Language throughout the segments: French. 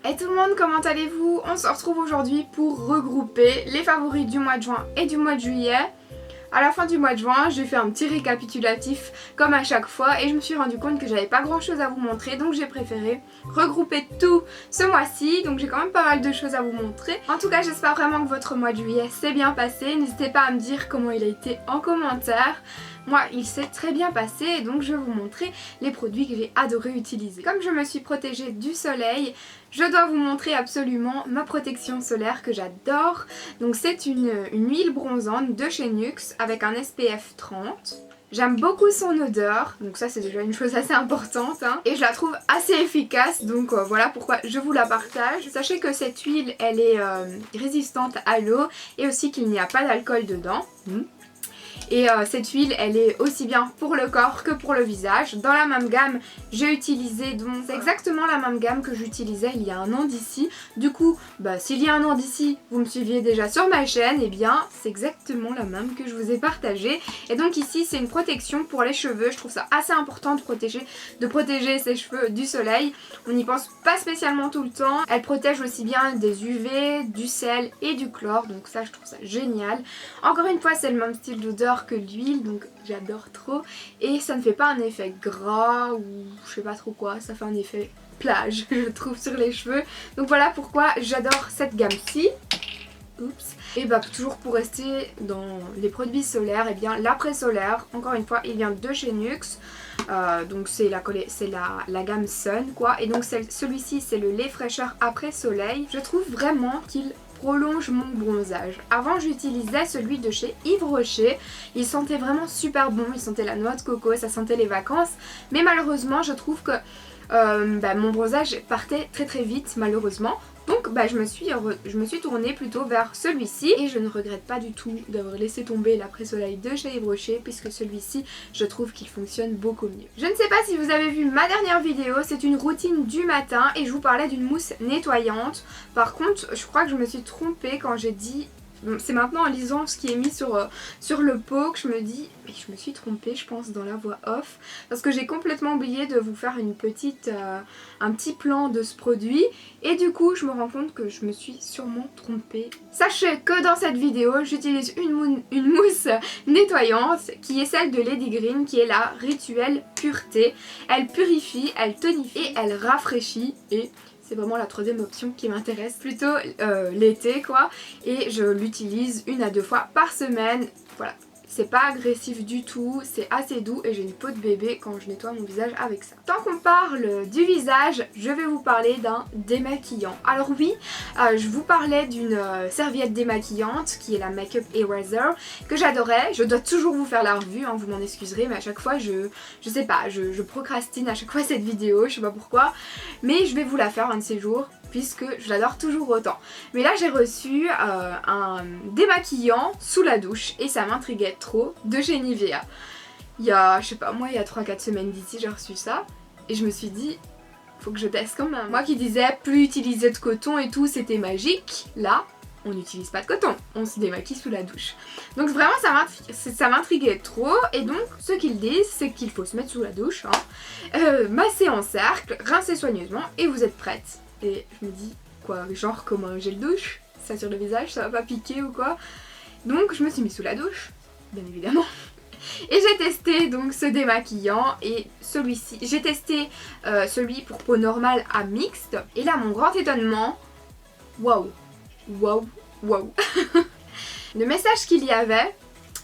Hey tout le monde, comment allez-vous? On se retrouve aujourd'hui pour regrouper les favoris du mois de juin et du mois de juillet. À la fin du mois de juin, j'ai fait un petit récapitulatif comme à chaque fois et je me suis rendu compte que j'avais pas grand chose à vous montrer, donc j'ai préféré regrouper tout ce mois-ci. Donc j'ai quand même pas mal de choses à vous montrer. En tout cas, j'espère vraiment que votre mois de juillet s'est bien passé. N'hésitez pas à me dire comment il a été en commentaire. Moi, il s'est très bien passé et donc je vais vous montrer les produits que j'ai adoré utiliser. Comme je me suis protégée du soleil, je dois vous montrer absolument ma protection solaire que j'adore. Donc c'est une huile bronzante de chez NYX avec un SPF 30. J'aime beaucoup son odeur, donc ça c'est déjà une chose assez importante hein. Et je la trouve assez efficace, donc voilà pourquoi je vous la partage. Sachez que cette huile elle est résistante à l'eau et aussi qu'il n'y a pas d'alcool dedans. Et cette huile elle est aussi bien pour le corps que pour le visage. Dans la même gamme j'ai utilisé, donc c'est exactement la même gamme que j'utilisais il y a un an d'ici. Du coup s'il y a un an d'ici vous me suiviez déjà sur ma chaîne, et bien c'est exactement la même que je vous ai partagée. Et donc ici c'est une protection pour les cheveux. Je trouve ça assez important de protéger ses cheveux du soleil. On n'y pense pas spécialement tout le temps. Elle protège aussi bien des UV, du sel et du chlore, donc ça je trouve ça génial. Encore une fois c'est le même style d'odeur que l'huile, donc j'adore trop. Et ça ne fait pas un effet gras ou je sais pas trop quoi, ça fait un effet plage je trouve sur les cheveux. Donc voilà pourquoi j'adore cette gamme-ci. Oups. Et toujours pour rester dans les produits solaires, et bien l'après-solaire, encore une fois, il vient de chez NYX. Donc c'est la gamme Sun quoi. Et donc celui-ci c'est le lait fraîcheur après soleil. Je trouve vraiment qu'il prolonge mon bronzage. Avant j'utilisais celui de chez Yves Rocher. Il sentait vraiment super bon, il sentait la noix de coco, ça sentait les vacances. Mais malheureusement je trouve que mon bronzage partait très vite malheureusement. Donc je me suis tournée plutôt vers celui-ci et je ne regrette pas du tout d'avoir laissé tomber l'après-soleil de chez Yves Rocher, puisque celui-ci je trouve qu'il fonctionne beaucoup mieux. Je ne sais pas si vous avez vu ma dernière vidéo, c'est une routine du matin et je vous parlais d'une mousse nettoyante. Par contre je crois que je me suis trompée quand j'ai dit... C'est maintenant en lisant ce qui est mis sur le pot que je me dis, mais je me suis trompée je pense dans la voix off, parce que j'ai complètement oublié de vous faire un petit plan de ce produit et du coup je me rends compte que je me suis sûrement trompée. Sachez que dans cette vidéo j'utilise une mousse nettoyante qui est celle de Lady Green, qui est la Rituel Pureté. Elle purifie, elle tonifie et elle rafraîchit, et c'est vraiment la troisième option qui m'intéresse, plutôt l'été quoi. Et je l'utilise 1 à 2 fois par semaine. Voilà, c'est pas agressif du tout, c'est assez doux et j'ai une peau de bébé quand je nettoie mon visage avec ça. Tant qu'on parle du visage, je vais vous parler d'un démaquillant. Alors oui, je vous parlais d'une serviette démaquillante qui est la Makeup Eraser que j'adorais. Je dois toujours vous faire la revue, hein, vous m'en excuserez, mais à chaque fois je sais pas, je procrastine à chaque fois cette vidéo, je sais pas pourquoi. Mais je vais vous la faire un de ces jours, puisque je l'adore toujours autant. Mais là j'ai reçu un démaquillant sous la douche et ça m'intriguait trop, de chez Nivea. Il y a, je sais pas moi, il y a 3-4 semaines d'ici j'ai reçu ça et je me suis dit faut que je teste quand même. Moi qui disais plus utiliser de coton et tout c'était magique, là on n'utilise pas de coton, on se démaquille sous la douche. Donc vraiment ça m'intriguait trop, et donc ce qu'ils disent c'est qu'il faut se mettre sous la douche, hein, masser en cercle, rincer soigneusement et vous êtes prête. Et je me dis quoi, genre comme un gel douche, ça sur le visage, ça va pas piquer ou quoi. Donc je me suis mis sous la douche, bien évidemment. Et j'ai testé donc ce démaquillant et celui-ci. J'ai testé celui pour peau normale à mixte. Et là mon grand étonnement, waouh, waouh, waouh. Le message qu'il y avait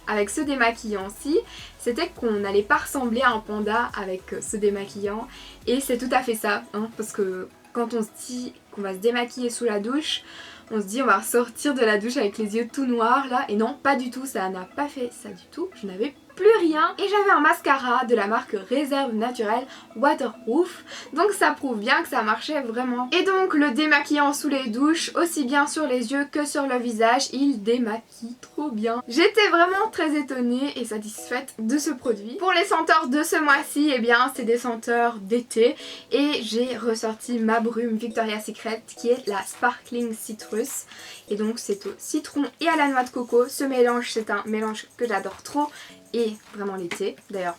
avec ce démaquillant-ci, c'était qu'on n'allait pas ressembler à un panda avec ce démaquillant. Et c'est tout à fait ça, hein, parce que quand on se dit qu'on va se démaquiller sous la douche, on se dit on va ressortir de la douche avec les yeux tout noirs là, et non pas du tout, ça n'a pas fait ça du tout. Je n'avais plus rien et j'avais un mascara de la marque Réserve Naturelle Waterproof, donc ça prouve bien que ça marchait vraiment. Et donc le démaquillant sous les douches, aussi bien sur les yeux que sur le visage, il démaquille trop bien. J'étais vraiment très étonnée et satisfaite de ce produit. Pour les senteurs de ce mois-ci, eh bien c'est des senteurs d'été et j'ai ressorti ma brume Victoria's Secret qui est la Sparkling Citrus, et donc c'est au citron et à la noix de coco. Ce mélange c'est un mélange que j'adore trop, et vraiment l'été. D'ailleurs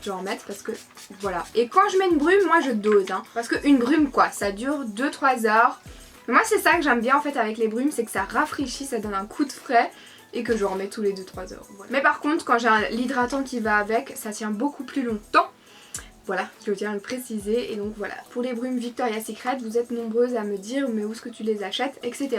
je vais en mettre parce que voilà. Et quand je mets une brume, moi je dose hein, parce qu'une brume quoi, ça dure 2-3 heures. Mais moi c'est ça que j'aime bien en fait avec les brumes, c'est que ça rafraîchit, ça donne un coup de frais et que je remets tous les 2-3 heures. Voilà. Mais par contre quand j'ai l'hydratant qui va avec, ça tient beaucoup plus longtemps. Voilà, je tiens à le préciser. Et donc voilà, pour les brumes Victoria's Secret, vous êtes nombreuses à me dire mais où est-ce que tu les achètes, etc.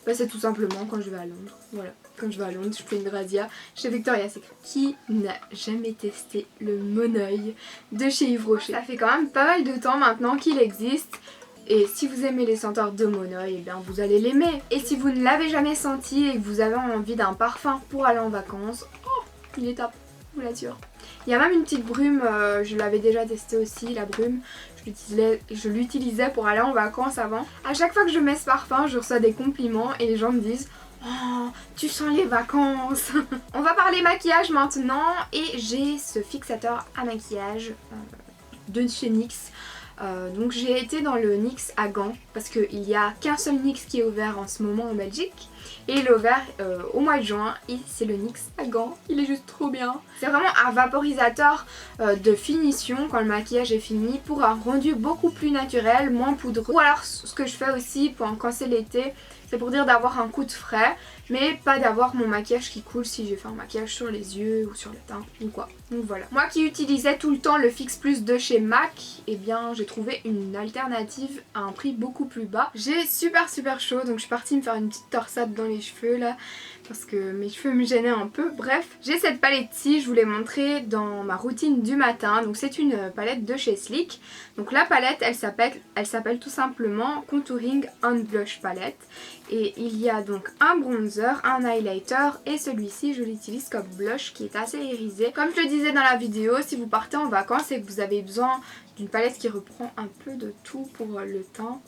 Bah c'est tout simplement quand je vais à Londres. Voilà, quand je vais à Londres, je fais une razzia chez Victoria's Secret. Qui n'a jamais testé le Moneuil de chez Yves Rocher? Ça fait quand même pas mal de temps maintenant qu'il existe. Et si vous aimez les senteurs de Moneuil, eh bien vous allez l'aimer. Et si vous ne l'avez jamais senti et que vous avez envie d'un parfum pour aller en vacances, oh, il est top, je vous l'assure. Il y a même une petite brume, je l'avais déjà testé aussi, la brume. Je l'utilisais pour aller en vacances avant. À chaque fois que je mets ce parfum, je reçois des compliments et les gens me disent « Oh, tu sens les vacances !» On va parler maquillage maintenant et j'ai ce fixateur à maquillage de chez NYX. Donc j'ai été dans le NYX à Gand parce qu'il n'y a qu'un seul NYX qui est ouvert en ce moment en Belgique et il est ouvert au mois de juin et c'est le NYX à Gand, il est juste trop bien. C'est vraiment un vaporisateur de finition quand le maquillage est fini pour un rendu beaucoup plus naturel, moins poudreux. Ou alors ce que je fais aussi quand c'est l'été, c'est pour dire d'avoir un coup de frais mais pas d'avoir mon maquillage qui coule si j'ai fait un maquillage sur les yeux ou sur le teint ou quoi. Donc voilà. Moi qui utilisais tout le temps le Fix Plus de chez MAC, eh bien j'ai trouvé une alternative à un prix beaucoup plus bas. J'ai super chaud donc je suis partie me faire une petite torsade dans les cheveux là parce que mes cheveux me gênaient un peu. Bref, j'ai cette palette-ci, je vous l'ai montrée dans ma routine du matin. Donc c'est une palette de chez Sleek. Donc la palette elle s'appelle tout simplement Contouring on Blush Palette. Et il y a donc un bronzer, un highlighter et celui-ci je l'utilise comme blush qui est assez irisé. Comme je le disais dans la vidéo, si vous partez en vacances et que vous avez besoin d'une palette qui reprend un peu de tout pour le teint,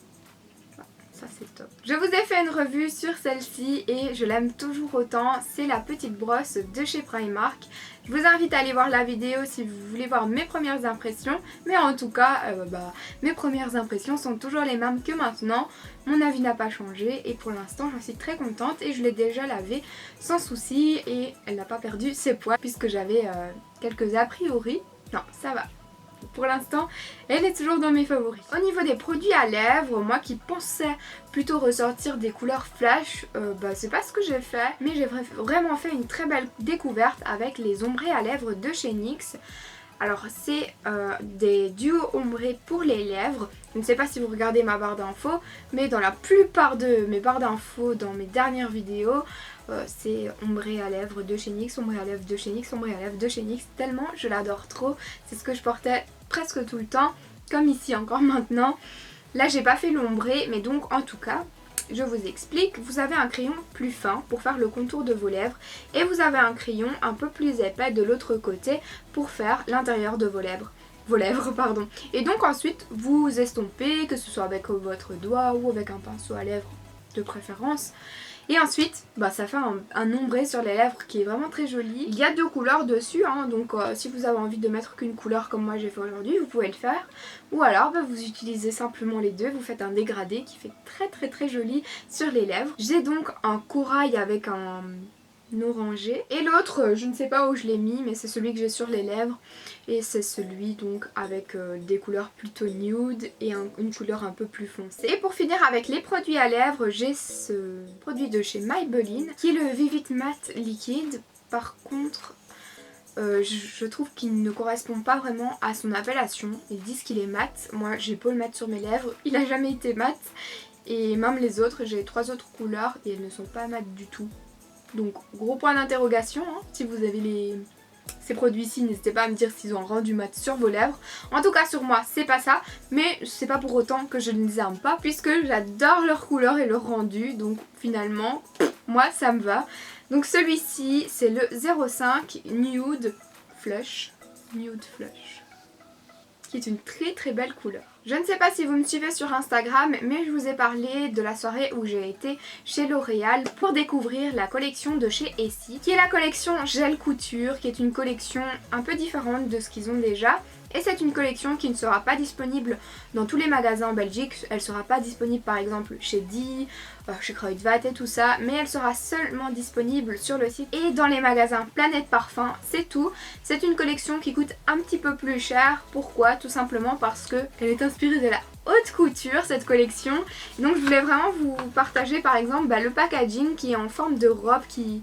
ça c'est top. Je vous ai fait une revue sur celle-ci et je l'aime toujours autant. C'est la petite brosse de chez Primark. Je vous invite à aller voir la vidéo si vous voulez voir mes premières impressions. Mais en tout cas, mes premières impressions sont toujours les mêmes que maintenant. Mon avis n'a pas changé et pour l'instant j'en suis très contente et je l'ai déjà lavée sans souci et elle n'a pas perdu ses poids puisque j'avais quelques a priori. Non, ça va. Pour l'instant, elle est toujours dans mes favoris. Au niveau des produits à lèvres, moi qui pensais plutôt ressortir des couleurs flash, c'est pas ce que j'ai fait. Mais j'ai vraiment fait une très belle découverte avec les ombrés à lèvres de chez NYX. Alors c'est des duos ombrés pour les lèvres. Je ne sais pas si vous regardez ma barre d'infos, mais dans la plupart de mes barres d'infos, dans mes dernières vidéos, c'est ombré à lèvres de chez NYX, ombré à lèvres de chez NYX, ombré à lèvres de chez NYX. Tellement je l'adore trop. C'est ce que je portais presque tout le temps, comme ici encore maintenant. Là j'ai pas fait l'ombré, mais donc en tout cas, je vous explique, vous avez un crayon plus fin pour faire le contour de vos lèvres et vous avez un crayon un peu plus épais de l'autre côté pour faire l'intérieur de vos lèvres. Et donc ensuite vous estompez, que ce soit avec votre doigt ou avec un pinceau à lèvres de préférence. Et ensuite, ça fait un ombré sur les lèvres qui est vraiment très joli. Il y a deux couleurs dessus, hein, donc si vous avez envie de mettre qu'une couleur comme moi j'ai fait aujourd'hui, vous pouvez le faire. Ou alors vous utilisez simplement les deux, vous faites un dégradé qui fait très joli sur les lèvres. J'ai donc un corail avec un orangé. Et l'autre, je ne sais pas où je l'ai mis, mais c'est celui que j'ai sur les lèvres. Et c'est celui donc avec des couleurs plutôt nude et une couleur un peu plus foncée. Et pour finir avec les produits à lèvres, j'ai ce produit de chez Maybelline qui est le Vivid Matte Liquide. Par contre, je trouve qu'il ne correspond pas vraiment à son appellation. Ils disent qu'il est mat. Moi, j'ai beau le mettre sur mes lèvres, il n'a jamais été mat. Et même les autres, j'ai 3 autres couleurs et elles ne sont pas mates du tout. Donc gros point d'interrogation, hein. Si vous avez ces produits-ci, n'hésitez pas à me dire s'ils ont rendu mat sur vos lèvres. En tout cas sur moi c'est pas ça, mais c'est pas pour autant que je ne les aime pas puisque j'adore leur couleur et leur rendu, donc finalement moi ça me va. Donc celui-ci c'est le 05 Nude Flush, qui est une très belle couleur. Je ne sais pas si vous me suivez sur Instagram, mais je vous ai parlé de la soirée où j'ai été chez L'Oréal pour découvrir la collection de chez Essie, qui est la collection Gel Couture, qui est une collection un peu différente de ce qu'ils ont déjà. Et c'est une collection qui ne sera pas disponible dans tous les magasins en Belgique. Elle sera pas disponible par exemple chez Di, chez Kruidvat et tout ça. Mais elle sera seulement disponible sur le site et dans les magasins Planète Parfum. C'est tout. C'est une collection qui coûte un petit peu plus cher. Pourquoi? Tout simplement parce que elle est inspirée de la haute couture, cette collection. Donc je voulais vraiment vous partager par exemple le packaging qui est en forme de robe qui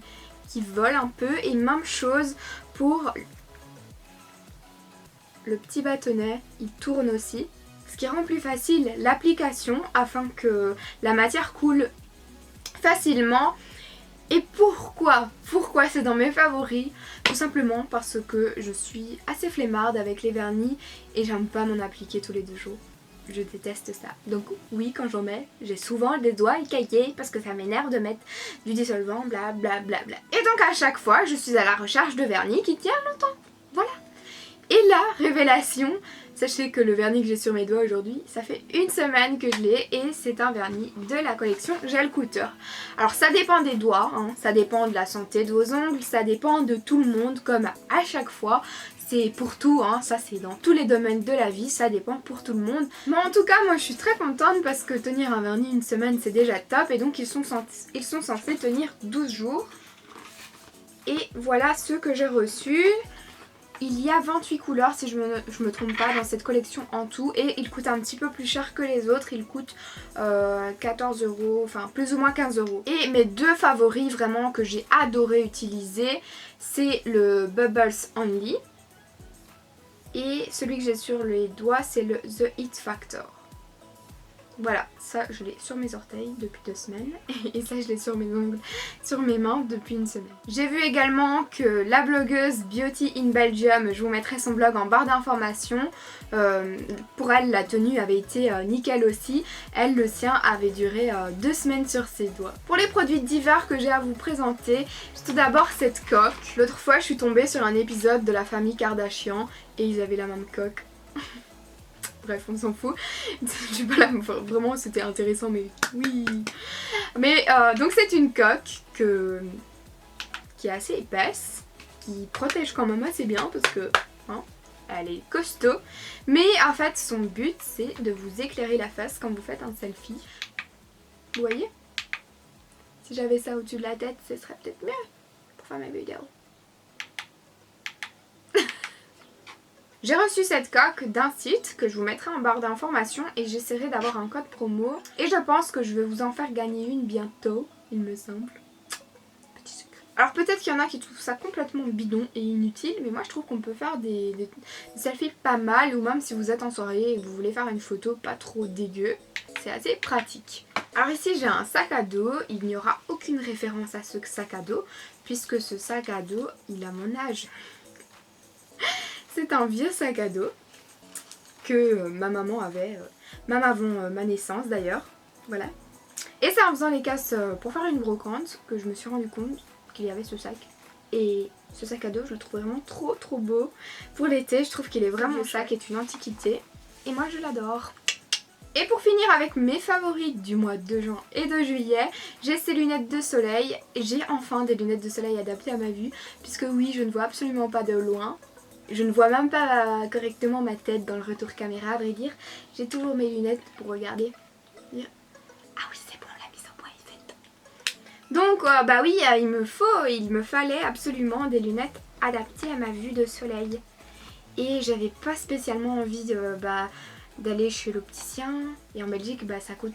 vole un peu. Et même chose pour le petit bâtonnet, il tourne aussi. Ce qui rend plus facile l'application afin que la matière coule facilement. Et pourquoi c'est dans mes favoris? Tout simplement parce que je suis assez flemmarde avec les vernis et j'aime pas m'en appliquer tous les 2 jours. Je déteste ça. Donc oui, quand j'en mets, j'ai souvent les doigts écaillés parce que ça m'énerve de mettre du dissolvant, bla bla bla bla. Et donc à chaque fois, je suis à la recherche de vernis qui tient longtemps. Voilà. Et la révélation, sachez que le vernis que j'ai sur mes doigts aujourd'hui, ça fait 1 semaine que je l'ai et c'est un vernis de la collection Gel Couture. Alors ça dépend des doigts, hein, ça dépend de la santé de vos ongles, ça dépend de tout le monde comme à chaque fois. C'est pour tout, hein, ça c'est dans tous les domaines de la vie, ça dépend pour tout le monde. Mais en tout cas, moi je suis très contente parce que tenir un vernis 1 semaine c'est déjà top et donc ils sont censés tenir 12 jours. Et voilà ceux que j'ai reçus. Il y a 28 couleurs si je me trompe pas dans cette collection en tout et il coûte un petit peu plus cher que les autres, il coûte 14 €, enfin plus ou moins 15 €. Et mes 2 favoris vraiment que j'ai adoré utiliser, c'est le Bubbles Only et celui que j'ai sur les doigts c'est le The It Factor. Voilà, ça je l'ai sur mes orteils depuis 2 semaines et ça je l'ai sur mes ongles, sur mes mains depuis 1 semaine. J'ai vu également que la blogueuse Beauty in Belgium, je vous mettrai son blog en barre d'informations, pour elle la tenue avait été nickel aussi. Elle, le sien avait duré 2 semaines sur ses doigts. Pour les produits d'hiver que j'ai à vous présenter, tout d'abord cette coque. L'autre fois je suis tombée sur un épisode de la famille Kardashian et ils avaient la même coque. Bref, on s'en fout. Je suis pas là, vraiment c'était intéressant, mais oui. Mais donc c'est une coque qui est assez épaisse, qui protège quand même assez bien parce que hein, elle est costaud. Mais en fait son but c'est de vous éclairer la face quand vous faites un selfie. Vous voyez? Si j'avais ça au-dessus de la tête, ce serait peut-être mieux pour faire mes vidéos. J'ai reçu cette coque d'un site que je vous mettrai en barre d'informations et j'essaierai d'avoir un code promo. Et je pense que je vais vous en faire gagner une bientôt, il me semble. Petit secret. Alors peut-être qu'il y en a qui trouvent ça complètement bidon et inutile, mais moi je trouve qu'on peut faire des selfies pas mal, ou même si vous êtes en soirée et que vous voulez faire une photo pas trop dégueu, c'est assez pratique. Alors ici j'ai un sac à dos, il n'y aura aucune référence à ce sac à dos, puisque ce sac à dos, il a mon âge. C'est un vieux sac à dos que ma maman avait, même avant ma naissance d'ailleurs, voilà. Et c'est en faisant les casses pour faire une brocante que je me suis rendu compte qu'il y avait ce sac. Et ce sac à dos, je le trouve vraiment trop beau. Pour l'été, je trouve qu'il est vraiment... Ce sac est une antiquité et moi je l'adore. Et pour finir avec mes favoris du mois de juin et de juillet, j'ai ces lunettes de soleil. J'ai enfin des lunettes de soleil adaptées à ma vue, puisque oui, je ne vois absolument pas de loin. Je ne vois même pas correctement ma tête dans le retour caméra, à vrai dire. J'ai toujours mes lunettes pour regarder. Ah oui, c'est bon, la mise en point est faite. Donc, bah oui, il me fallait absolument des lunettes adaptées à ma vue de soleil. Et j'avais pas spécialement envie d'aller chez l'opticien. Et en Belgique, ça coûte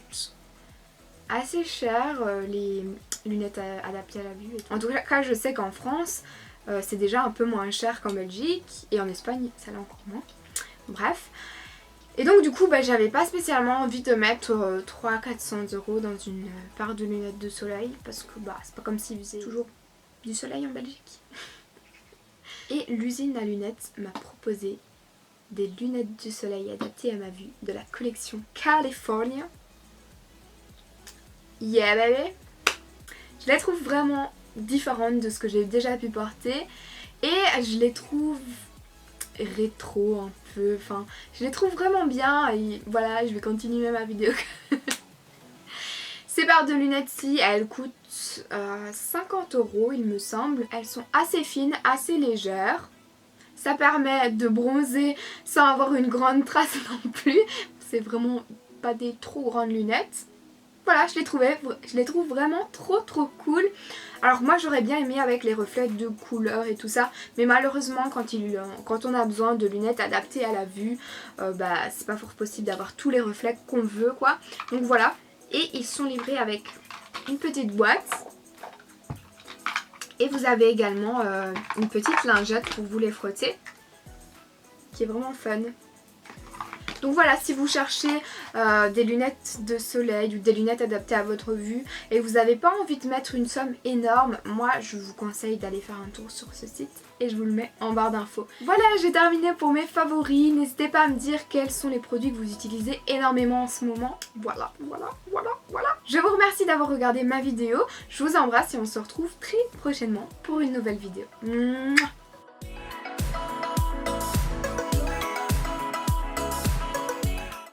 assez cher, les lunettes adaptées à la vue. En tout cas, je sais qu'en France... c'est déjà un peu moins cher qu'en Belgique et en Espagne ça l'est encore moins. Bref. Et donc du coup j'avais pas spécialement envie de mettre 300-400 € dans une paire de lunettes de soleil parce que c'est pas comme s'il faisait toujours du soleil en Belgique. Et l'usine à lunettes m'a proposé des lunettes de soleil adaptées à ma vue de la collection California. Yeah baby! Je les trouve vraiment différentes de ce que j'ai déjà pu porter et je les trouve rétro un peu, enfin je les trouve vraiment bien et voilà, je vais continuer ma vidéo. Ces paires de lunettes-ci, elles coûtent 50 € il me semble. Elles sont assez fines, assez légères. Ça permet de bronzer sans avoir une grande trace non plus. C'est vraiment pas des trop grandes lunettes. Voilà, je les trouve vraiment trop cool. Alors moi j'aurais bien aimé avec les reflets de couleur et tout ça, mais malheureusement quand on a besoin de lunettes adaptées à la vue, c'est pas fort possible d'avoir tous les reflets qu'on veut quoi. Donc voilà, et ils sont livrés avec une petite boîte. Et vous avez également une petite lingette pour vous les frotter, qui est vraiment fun. Donc voilà, si vous cherchez des lunettes de soleil ou des lunettes adaptées à votre vue et que vous n'avez pas envie de mettre une somme énorme, moi je vous conseille d'aller faire un tour sur ce site et je vous le mets en barre d'infos. Voilà, j'ai terminé pour mes favoris. N'hésitez pas à me dire quels sont les produits que vous utilisez énormément en ce moment. Voilà. Je vous remercie d'avoir regardé ma vidéo. Je vous embrasse et on se retrouve très prochainement pour une nouvelle vidéo. Mouah.